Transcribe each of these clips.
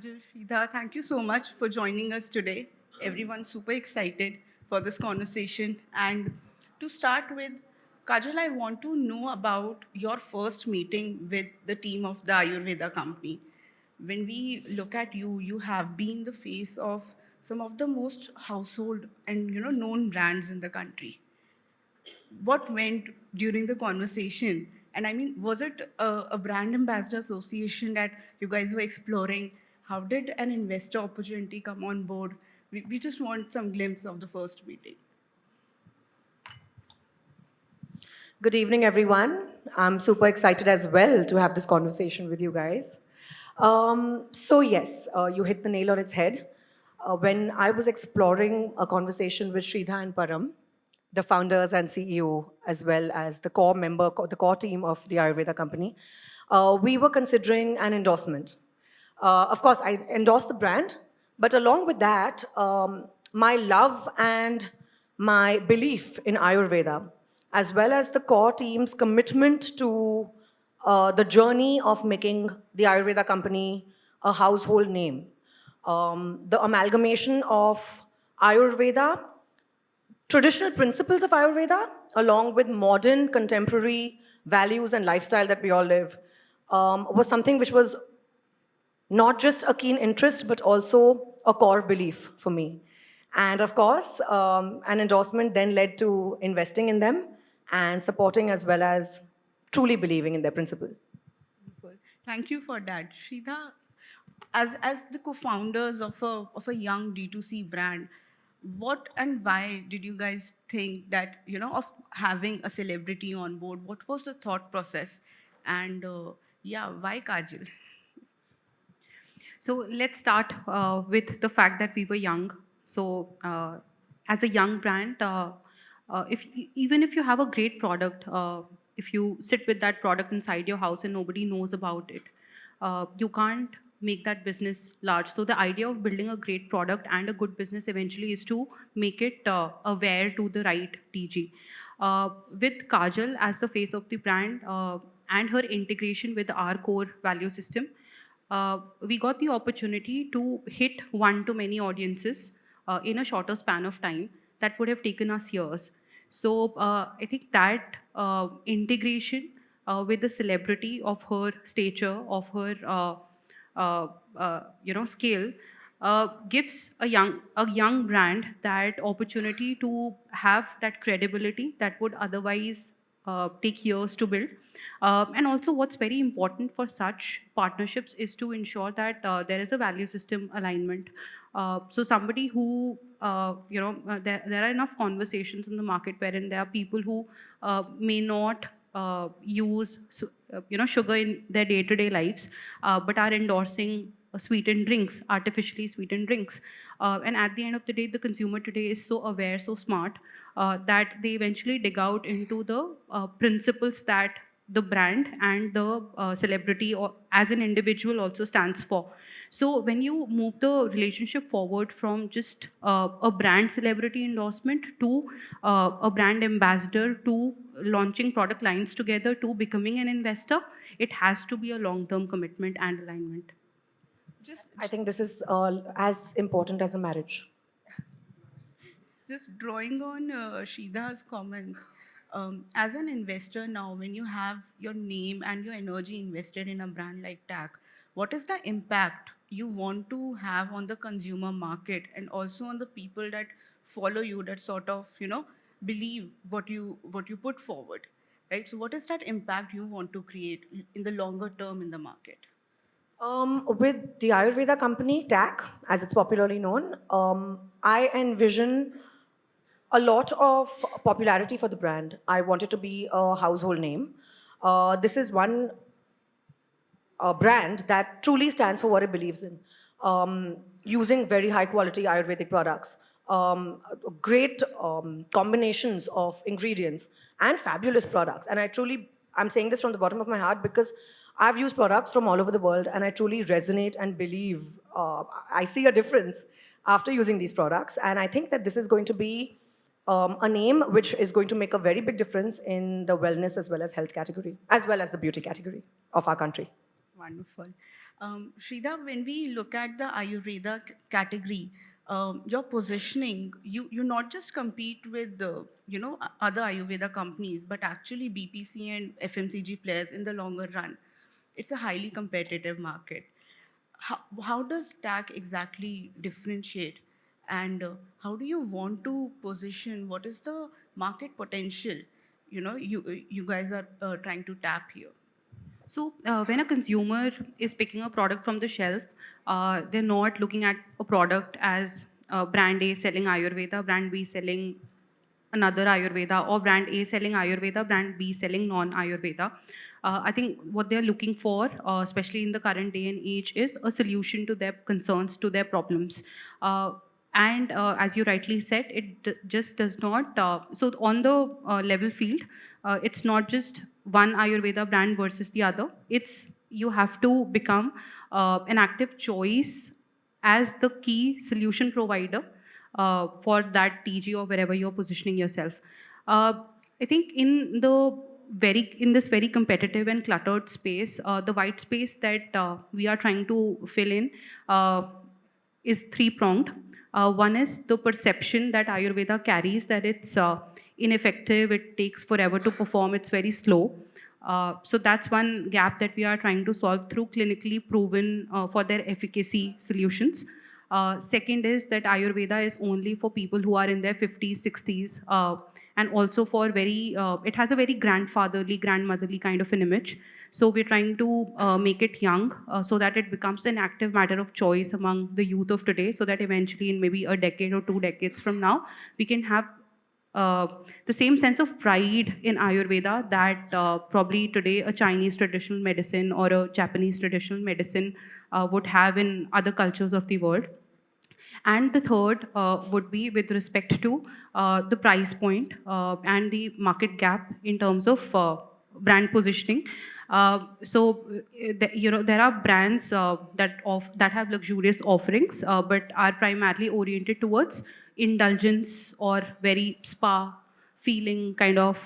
Kajal, Shreedha, thank you so much for joining us today. Everyone's super excited for this conversation. And to start with, Kajal, I want to know about your first meeting with the team of the Ayurveda company. When we look at you, you have been the face of some of the most household and known brands in the country. What went during the conversation? And I mean, was it a brand ambassador association that you guys were exploring? How did an investor opportunity come on board? We just want some glimpse of the first meeting. Good evening, everyone. I'm super excited as well to have this conversation with you guys. Yes, you hit the nail on its head. When I was exploring a conversation with Shreedha and Param, the founders and CEO, as well as the core member, the core team of the Ayurveda company, we were considering an endorsement. Of course, I endorsed the brand, but along with that, my love and my belief in Ayurveda, as well as the core team's commitment to the journey of making the Ayurveda company a household name. The amalgamation of Ayurveda, traditional principles of Ayurveda, along with modern contemporary values and lifestyle that we all live, was something which was not just a keen interest, but also a core belief for me. And of course, an endorsement then led to investing in them and supporting as well as truly believing in their principle. Wonderful. Thank you for that. Shreedha, as the co-founders of a young D2C brand, what and why did you guys think that, of having a celebrity on board? What was the thought process? And yeah, why Kajal? So let's start with the fact that we were young. So as a young brand, even if you have a great product, if you sit with that product inside your house and nobody knows about it, you can't make that business large. So the idea of building a great product and a good business eventually is to make it aware to the right TG. With Kajal as the face of the brand and her integration with our core value system, we got the opportunity to hit one-to-many audiences in a shorter span of time that would have taken us years. So I think that integration with the celebrity of her stature, of her scale, gives a young brand that opportunity to have that credibility that would otherwise take years to build. And also, what's very important for such partnerships is to ensure that there is a value system alignment. So somebody who, there are enough conversations in the market wherein there are people who may not use, sugar in their day-to-day lives, but are endorsing sweetened drinks, artificially sweetened drinks. And at the end of the day, the consumer today is so aware, so smart, that they eventually dig out into the principles that the brand and the celebrity or as an individual also stands for. So when you move the relationship forward from just a brand celebrity endorsement to a brand ambassador to launching product lines together to becoming an investor, it has to be a long-term commitment and alignment. I think this is as important as a marriage. Just drawing on Shreedha's comments, as an investor now, when you have your name and your energy invested in a brand like T.A.C, what is the impact you want to have on the consumer market and also on the people that follow you, that sort of, believe what you put forward, right? So what is that impact you want to create in the longer term in the market? With the Ayurveda company, TAC, as it's popularly known, I envision a lot of popularity for the brand. I want it to be a household name. This is one brand that truly stands for what it believes in, using very high quality Ayurvedic products, great combinations of ingredients, and fabulous products. And I'm saying this from the bottom of my heart because I've used products from all over the world and I truly resonate and believe, I see a difference after using these products. And I think that this is going to be a name which is going to make a very big difference in the wellness as well as health category, as well as the beauty category of our country. Wonderful. Shreedha, when we look at the Ayurveda category, your positioning, you not just compete with the other Ayurveda companies, but actually BPC and FMCG players in the longer run. It's a highly competitive market. How does TAC exactly differentiate, and how do you want to position? What is the market potential? You guys are trying to tap here. So, when a consumer is picking a product from the shelf, they're not looking at a product as brand A selling Ayurveda, brand B selling another Ayurveda, or brand A selling Ayurveda, brand B selling non Ayurveda. I think what they're looking for, especially in the current day and age, is a solution to their concerns, to their problems. And as you rightly said, just does not. So, on the level field, it's not just one Ayurveda brand versus the other. It's you have to become an active choice as the key solution provider for that TG or wherever you're positioning yourself. Uh, I think in this very competitive and cluttered space, the white space that we are trying to fill in uh, is three pronged. One is the perception that Ayurveda carries that it's ineffective, it takes forever to perform, it's very slow. So that's one gap that we are trying to solve through clinically proven for their efficacy solutions. Second is that Ayurveda is only for people who are in their 50s, 60s, and also for it has a very grandfatherly, grandmotherly kind of an image. So we're trying to make it young so that it becomes an active matter of choice among the youth of today, so that eventually in maybe a decade or 2 decades from now, we can have uh, the same sense of pride in Ayurveda that probably today a Chinese traditional medicine or a Japanese traditional medicine would have in other cultures of the world. And the third would be with respect to the price point and the market gap in terms of brand positioning. There are brands that have luxurious offerings, but are primarily oriented towards indulgence or very spa feeling kind of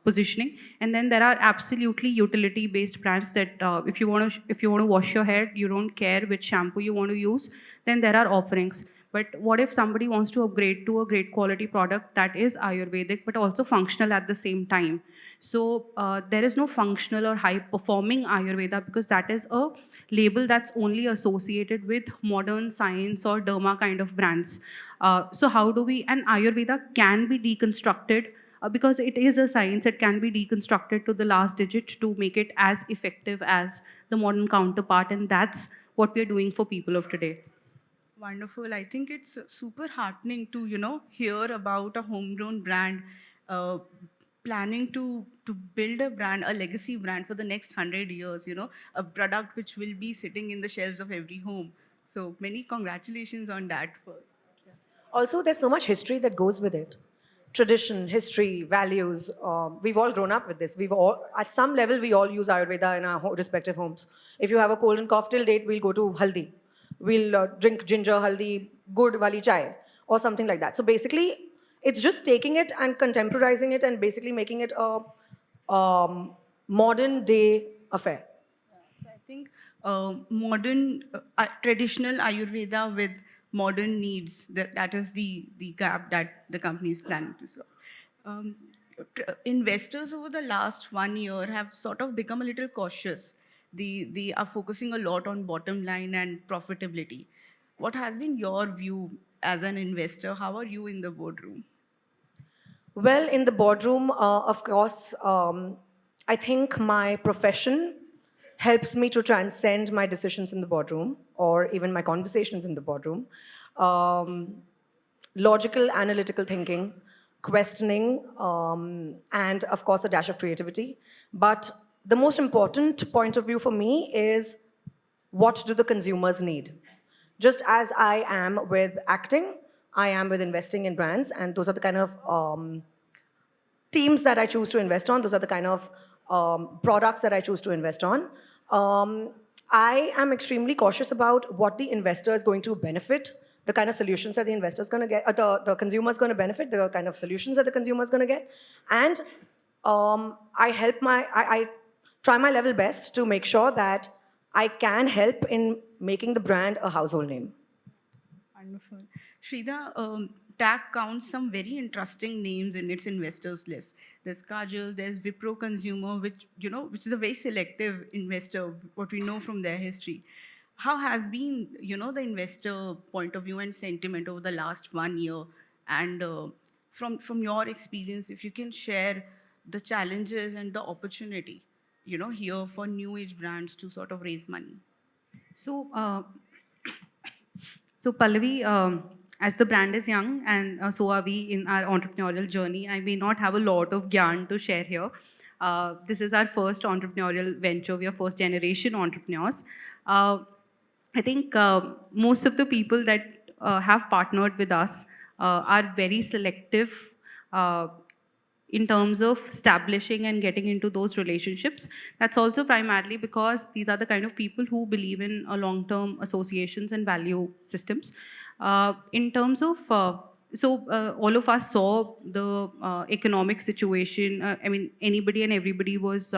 positioning. And then there are absolutely utility based brands that if you want to wash your hair, you don't care which shampoo you want to use, then there are offerings. But what if somebody wants to upgrade to a great quality product that is Ayurvedic but also functional at the same time? So there is no functional or high performing Ayurveda, because that is a label that's only associated with modern science or derma kind of brands. So how do we, and Ayurveda can be deconstructed because it is a science, it can be deconstructed to the last digit to make it as effective as the modern counterpart. And that's what we're doing for people of today. Wonderful. I think it's super heartening to, hear about a homegrown brand uh, planning to build a brand, a legacy brand for the next 100 years, a product which will be sitting in the shelves of every home. So many congratulations on that first. Also, there's so much history that goes with it. Tradition, history, values. We've all grown up with this. We've all, at some level, we all use Ayurveda in our respective homes. If you have a cold and cough till date, we'll go to haldi. We'll drink ginger, haldi, good wali chai, or something like that. So basically, it's just taking it and contemporizing it and basically making it a modern day affair. I think modern, traditional Ayurveda with modern needs, that is the gap that the company is planning to solve. Um, Investors over the last 1 year have sort of become a little cautious. They are focusing a lot on bottom line and profitability. What has been your view as an investor? How are you in the boardroom? Well, in the boardroom, of course, I think my profession helps me to transcend my decisions in the boardroom or even my conversations in the boardroom. Um, Logical, analytical thinking, questioning, and of course, a dash of creativity. But the most important point of view for me is, what do the consumers need? Just as I am with acting, I am with investing in brands, and those are the kind of teams that I choose to invest on. Those are the kind of products that I choose to invest on. I am extremely cautious about what the investor is going to benefit, the kind of solutions that the investor is going to get, the consumer is going to benefit, the kind of solutions that the consumer is going to get. And I try my level best to make sure that I can help in making the brand a household name. Wonderful. Shreedha, TAC counts some very interesting names in its investors list. There's Kajal, there's Wipro Consumer, which is a very selective investor, what we know from their history. How has been, the investor point of view and sentiment over the last 1 year? And from your experience, if you can share the challenges and the opportunity, here for new age brands to sort of raise money. So, so Pallavi, as the brand is young and so are we in our entrepreneurial journey, I may not have a lot of gyan to share here. This is our first entrepreneurial venture. We are first generation entrepreneurs. Uh, I think most of the people that have partnered with us are very selective uh, in terms of establishing and getting into those relationships. That's also primarily because these are the kind of people who believe in long-term associations and value systems. In terms of all of us saw the economic situation. I mean, anybody and everybody was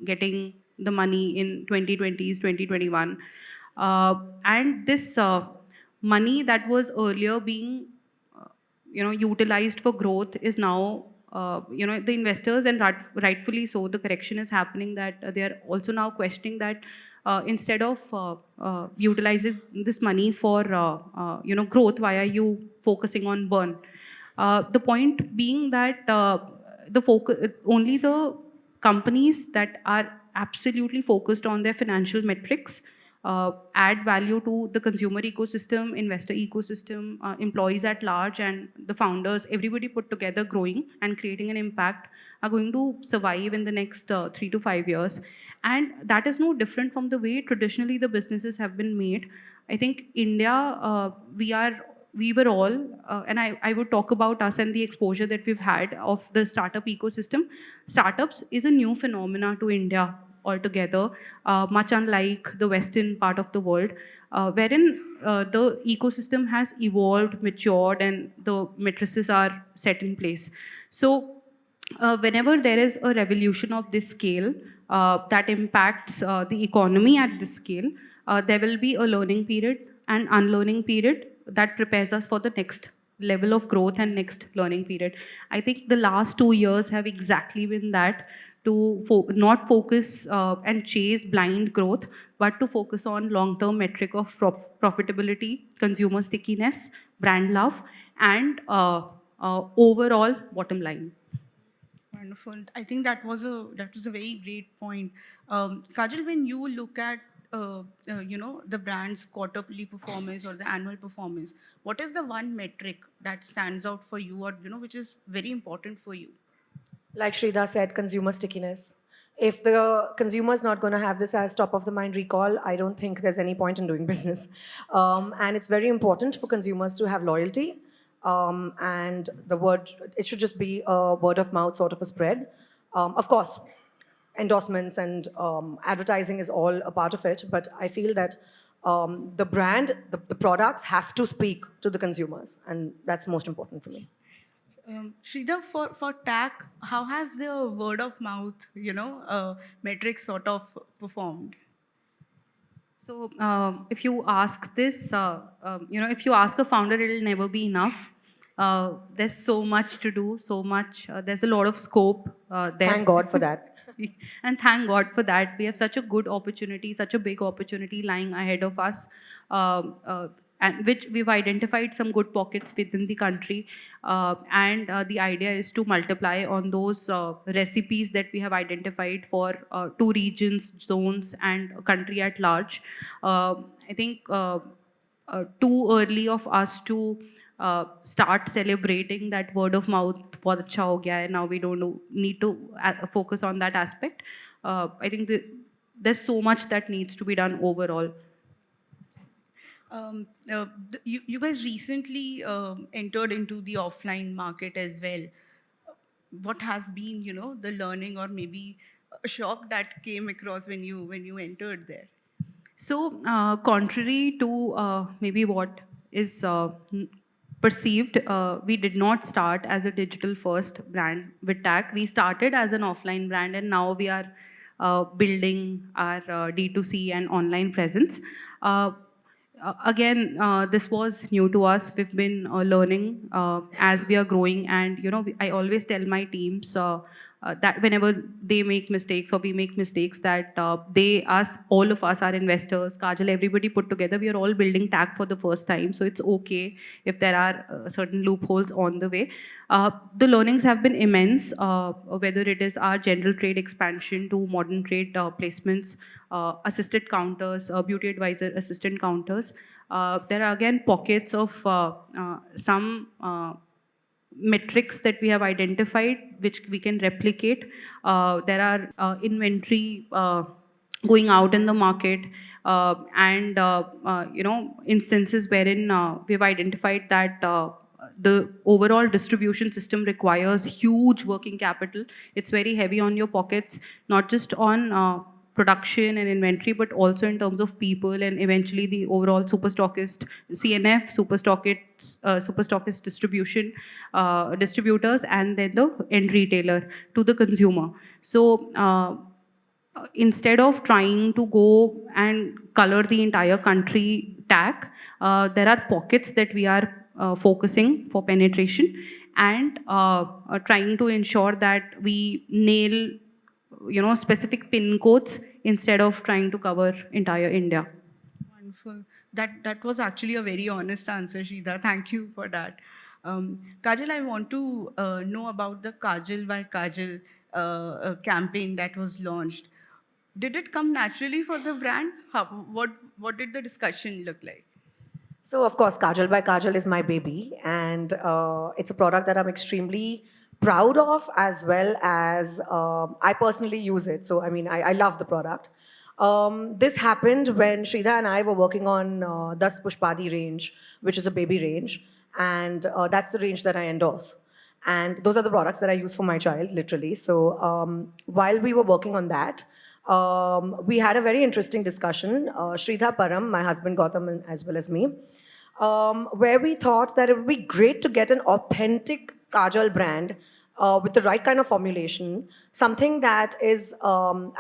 getting the money in 2020s, 2021. And this money that was earlier being utilized for growth is now the investors, and rightfully so, the correction is happening that they are also now questioning that instead of utilizing this money for growth, why are you focusing on burn? The point being that the focus only the companies that are absolutely focused on their financial metrics add value to the consumer ecosystem, investor ecosystem, employees at large, and the founders, everybody put together growing and creating an impact, are going to survive in the next 3 to 5 years. And that is no different from the way traditionally the businesses have been made. I think India, we were all, and I would talk about us and the exposure that we've had of the startup ecosystem. Startups is a new phenomena to India altogether, much unlike the Western part of the world, wherein the ecosystem has evolved, matured, and the matrices are set in place. So, whenever there is a revolution of this scale that impacts the economy at this scale, there will be a learning period and unlearning period that prepares us for the next level of growth and next learning period. I think the last 2 years have exactly been that, to not focus and chase blind growth, but to focus on long-term metric of profitability, consumer stickiness, brand love, and overall bottom line. Wonderful. I think that was a very great point. Kajal, when you look at the brand's quarterly performance or the annual performance, what is the one metric that stands out for you, or which is very important for you? Like Shreedha said, consumer stickiness. If the consumer is not going to have this as top of the mind recall, I don't think there's any point in doing business. And it's very important for consumers to have loyalty. And it should just be a word of mouth sort of a spread. Of course, endorsements and advertising is all a part of it, but I feel that the brand, the products have to speak to the consumers, and that's most important for me. Shreedha, for TAC, how has the word of mouth, metrics sort of performed? So, if you ask this, if you ask a founder, it'll never be enough. There's so much to do, so much. There's a lot of scope there. Thank God for that. And thank God for that. We have such a good opportunity, such a big opportunity lying ahead of us, and which we've identified some good pockets within the country. And the idea is to multiply on those recipes that we have identified for two regions, zones, and a country at large. I think too early of us to start celebrating that word of mouth, bahut acha ho gaya hai, now we don't need to focus on that aspect. I think there's so much that needs to be done overall. You guys recently entered into the offline market as well. What has been, the learning or maybe a shock that came across when you entered there? So, contrary to maybe what is perceived, we did not start as a digital first brand with TAC. We started as an offline brand, and now we are building our D2C and online presence. Uh, Again, this was new to us. We've been learning as we are growing, and I always tell my teams that whenever they make mistakes or we make mistakes, that all of us, are investors, Kajal, everybody put together, we are all building tag for the first time. So it's okay if there are certain loopholes on the way. The learnings have been immense, whether it is our general trade expansion to modern trade placements, assisted counters, beauty advisor assistant counters. There are again pockets of some metrics that we have identified which we can replicate. There are inventory going out in the market, and instances wherein we've identified that the overall distribution system requires huge working capital. It's very heavy on your pockets, not just on production and inventory, but also in terms of people and eventually the overall super stockist, CNF, super stockist distribution, distributors, and then the end retailer to the consumer. So instead of trying to go and color the entire country tag, there are pockets that we are focusing for penetration, and trying to ensure that we nail specific pin codes instead of trying to cover entire India. Wonderful. That was actually a very honest answer, Shreedha. Thank you for that. Kajal, I want to know about the Kajal by Kajal campaign that was launched. Did it come naturally for the brand? What did the discussion look like? So, of course, Kajal by Kajal is my baby, and it's a product that I'm extremely proud of, as well as I personally use it. So, I mean, I love the product. This happened when Shreedha and I were working on Das Pushpadi range, which is a baby range, and that's the range that I endorse. And those are the products that I use for my child, literally. So, while we were working on that, we had a very interesting discussion. Shreedha, Param, my husband Gautam, and as well as me, where we thought that it would be great to get an authentic Kajal brand with the right kind of formulation, something that is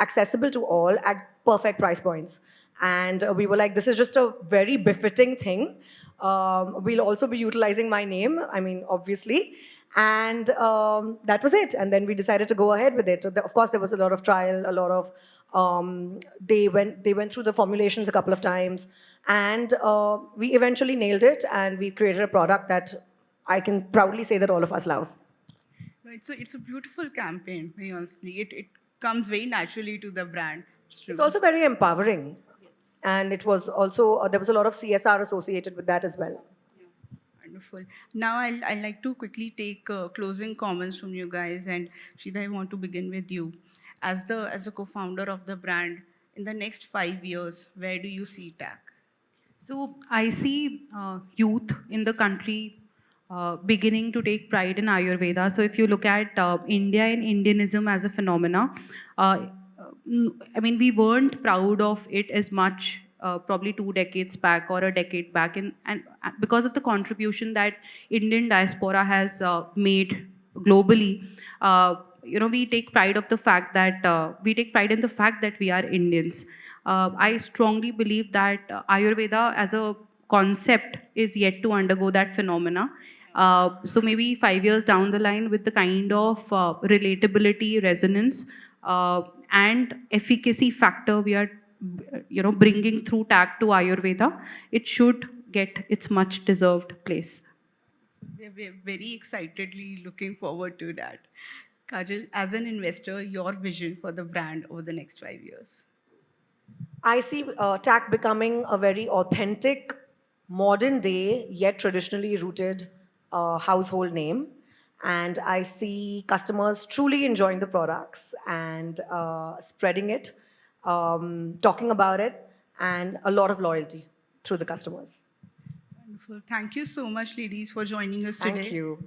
accessible to all at perfect price points. And we were like, this is just a very befitting thing. We'll also be utilizing my name, I mean, obviously. And that was it. And then we decided to go ahead with it. So of course, there was a lot of trial, a lot of they went through the formulations a couple of times, and we eventually nailed it, and we created a product that I can proudly say that all of us love. No, it's a beautiful campaign, very honestly. It comes very naturally to the brand. It's true. It's also very empowering, and it was also there was a lot of CSR associated with that as well. Wonderful. Now I'll like to quickly take closing comments from you guys. And Shreedha, I want to begin with you. As a co-founder of the brand, in the next 5 years, where do you see TAC? So I see youth in the country beginning to take pride in Ayurveda. So if you look at India and Indianism as a phenomena, I mean, we weren't proud of it as much probably 2 decades back or a decade back, and because of the contribution that Indian diaspora has made globally. We take pride of the fact that we take pride in the fact that we are Indians. I strongly believe that Ayurveda as a concept is yet to undergo that phenomena. So maybe 5 years down the line, with the kind of relatability, resonance, and efficacy factor we are, bringing through tag to Ayurveda, it should get its much deserved place. We're very excitedly looking forward to that. Kajal, as an investor, your vision for the brand over the next 5 years? I see TAC becoming a very authentic, modern day, yet traditionally rooted household name. And I see customers truly enjoying the products and spreading it, talking about it, and a lot of loyalty through the customers. Wonderful. Thank you so much, ladies, for joining us today. Thank you.